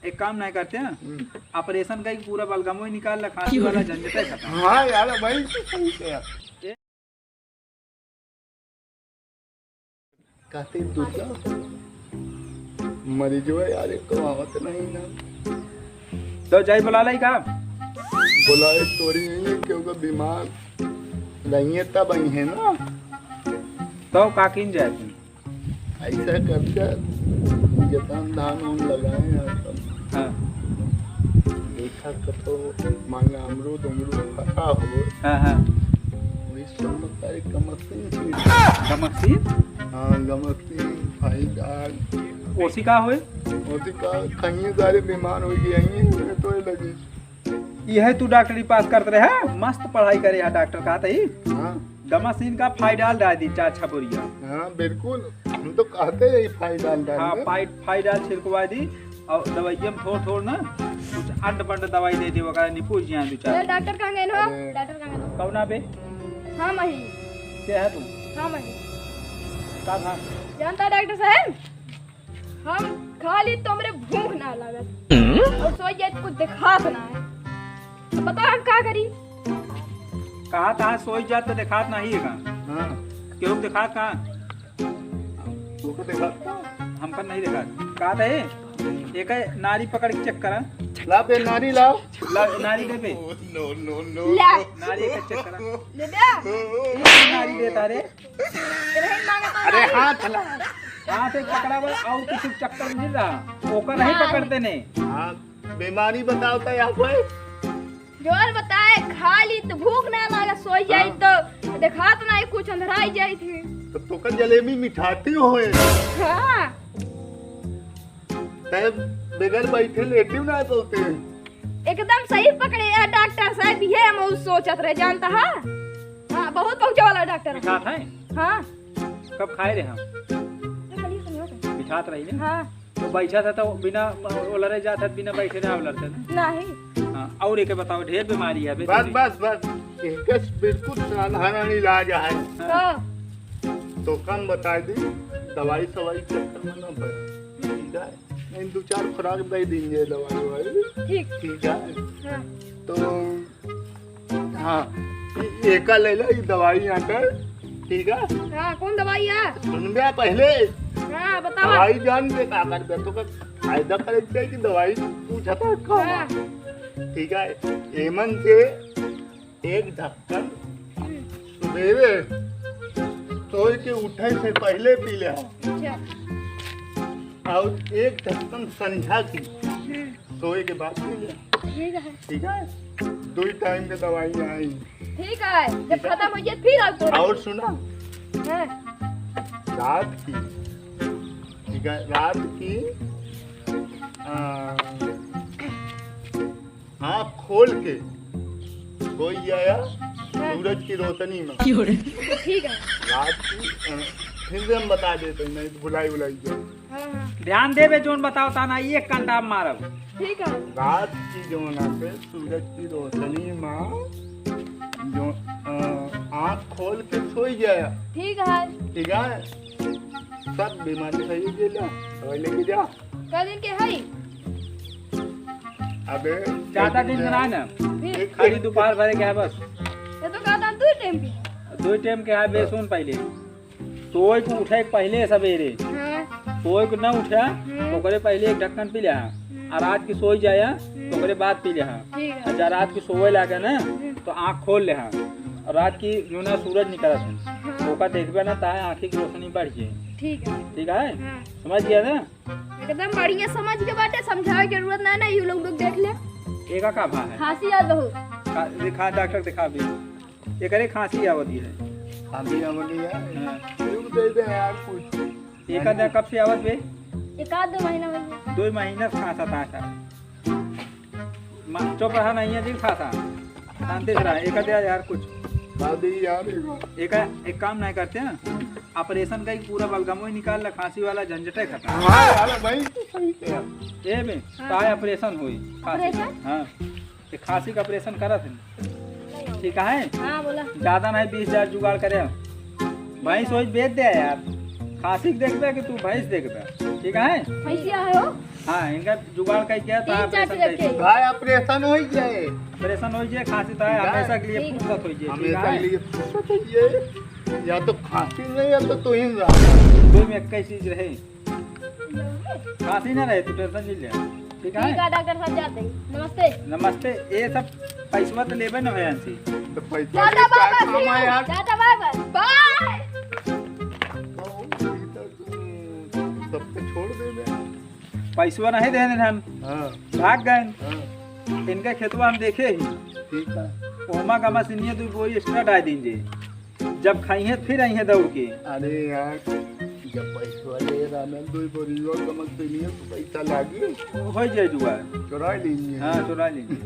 एक काम नहीं करते हैं, ऑपरेशन का ही पूरा बलगमो ही निकाल ला, खांसी वाला झंझट है खत्म। हाँ यार भाई सही है। कहते दूसरा मरीज है यार, एक कमावत नहीं ना। तो जाई बुला लाई का बुलाए तोरी नहीं है क्योंकि बीमार नहीं है तब आई है ना। तो काकिन जाए तुम ऐसा करके जितना धान उन लगाए यार सब। हाँ देखा तो मांगा अमरूद फटा हो। हाँ हाँ वही सब तारीख का मशीन गमकसी हाँ गमकती फाइदार ओसी का होए होती का कहीं सारे बीमार हो गए तो ये लगी। यह तू डॉक्टरी पास करते रहे, मस्त पढ़ाई करे है डॉक्टर का ही। हाँ गमसीन का फाइडाल डाल दी 4 बोरिया। हाँ बिल्कुल, हम तो कहते हैं यही फाइदार डाल। हाँ फाइडाल छिड़कवा दी और दवाइया में थोड़ ना कुछ अंड बंड दवाई दे दी वगैरह निपुज जिया दो चार। डॉक्टर कहाँ गए हो? डॉक्टर कहाँ गए हो? कौना बे हाँ मही। क्या है तू? हाँ मही। का था? जानता डॉक्टर साहब, हम खाली तुमरे भूख ना लागत और सोच जाए कुछ दिखात ना है। अब बताओ हम क्या करी? कहा था सोच जात तो दिखात नहीं है कहाँ? हाँ क्यों दिखात कहाँ? तुमको देखा हमको नहीं दिखा। कहा था ये एक है नारी पकड़ के चेक करा। ला पे नारी लाओ। नारी दे पे नो नो नो ला नारी का चेक करा। ले दे। नारी देता रे। नहीं मांगा तो अरे हाथ ला। हाथ एक पकड़ा हुआ और कुछ चक्कर मिल रहा ओकर नहीं पकड़ते ने। हाँ बीमारी बताओ तो यहाँ पे जोर बताए खाली तो भूख ना लागा सोच जाए तो दिखात ना कुछ अंधराई जाई थी। तो तुका जलेबी मिठाती होए हाँ तब बगैर बैठे लेटिव ना बोलते हैं। एकदम सही पकड़े यार डॉक्टर साहब, ये हम उस सोचत रहे जानता है। हाँ बहुत पहुंचे वाला डॉक्टर। मिठात है हाँ कब खाए रहे हम खाली सुनियो तो। मिठात रही ने। हाँ तो बैठा था तो बिना ओलरे जाता बिना बैठे ना ओलरते ना। नहीं हाँ और एक बताओ ढेर बीमारी है बे बस तेरी। बस बस इनके बिल्कुल साधारण इलाज है। हाँ तो कम बता दी दवाई सवाई चक्कर में ना पड़े ठीक है। नहीं 2-4 खुराक दे देंगे दवाई वाली ठीक। ठीक है। हाँ तो हाँ एक ले लो ये दवाई यहाँ कर ठीक है। हाँ कौन दवाई है? सुन बे पहले हाँ बताओ। दवाई जान दे का कर दे तो का फायदा करे चाहिए कि दवाई पूछा था कौन हाँ ठीक है। एमन से एक ढक्कन सवेरे सोए के उठे से पहले पी ले अच्छा। और एक ढक्कन संझा की सोए के बाद पी ले ठीक है ठीक है। 2 टाइम के दवाई आई ठीक है, जब खत्म हो जाए फिर आओ तो। और सुना हाँ रात की ठीक है। रात की आँख खोल के कोई आया सूरज की रोशनी में ठीक है। रात की फिर से हम बता देते हैं, नहीं तो बुलाई जाए। हाँ हाँ ध्यान देवे जोन बताओ ता ना एक घंटा मारब। ठीक है। रात की जो ना पे सूरज की रोशनी में जो आँख खोल के सोई जाए ठीक है। ठीक है। सब बीमारी सही के जा दवाई लेके जा। क्या दिन के है? अबे ज्यादा दिन का ना फिर खाली दोपहर भरे के है बस। ये तो कहता दो टाइम की। 2 टाइम के है बेसुन पहले सोए को उठे के पहले सवेरे हाँ सोए को न उठा तो करे पहले एक ढक्कन पी लिया और रात की सोई जाया तो करे बाद पी लिया। ठीक है। और जब रात की सोए लगे ना तो आँख खोल ले और रात की जो ना सूरज निकलत है ओका देखबे ना ताए आँखी की रोशनी बढ़ जाए ठीक है। ठीक है। हाँ समझ गया ना? एकदम बढ़िया समझ के बाटे, समझावे की जरूरत ना है। ये लोग देख ले एका का भा है खांसी याद हो। दिखा डॉक्टर दिखा भी एक अरे खांसी आवती है। अभी अमली है हाँ। क्यों दे दे यार कुछ एक आधा कब से आवत बे? एक आध 2 महीना में। 2 महीना से खांसा था चुप रहा नहीं है दिन खांसा शांति से रहा। एक आधा यार कुछ दादी यार एक काम नहीं करते हैं, ऑपरेशन का ही पूरा बलगमो ही निकाल ला, खांसी वाला झंझट है खत्म। हाँ यार भाई सही है। ए बे ताए ऑपरेशन हुई खांसी। ऑपरेशन? हाँ ये खांसी का ऑपरेशन करा थे ठीक है। हाँ बोला। ज्यादा नहीं 20,000 जुगाड़ करे भाई सोच बेच दे यार। खांसी के देखबे कि तू भैंस देखबे ठीक है। पैसे आए हो? हाँ इनका जुगाड़ कई किया तो तीन चार ऑपरेशन कई रखे। गाय ऑपरेशन हो जाए ऑपरेशन हो जाए खांसी तो है हमेशा के लिए ठीक। फुर्सत हो जाए ठीक हमेशा है के लिए फुर्सत हो जाए या तो खांसी नहीं या तो तू ही रहा कोई में एक चीज रहे खांसी ना रहे तो टेंशन नहीं ले ठीक ठीक है है डॉक्टर साहब जाते हैं। नमस्ते। नमस्ते ये सब पैसवा तो लेबे न है अंसी तो पैसा टाटा के बाय क्या काम है बाय। यार टाटा बाय बाय। बाय। सबको छोड़ दे बे। पैसवा नहीं देने हम हाँ भाग गए हाँ इनका खेतवा हम देखे ही ठीक है ओमा का मशीनिया तो कोई एक्स्ट्रा डाल दीजिए जब खाइए फिर आइए दौड़ के अरे यार जब पैसा ले रामेन दो बोरियो कमक पे लिए तो पैसा लागी हो जाए जुआ चुरा लीजिए हाँ चुरा लीजिए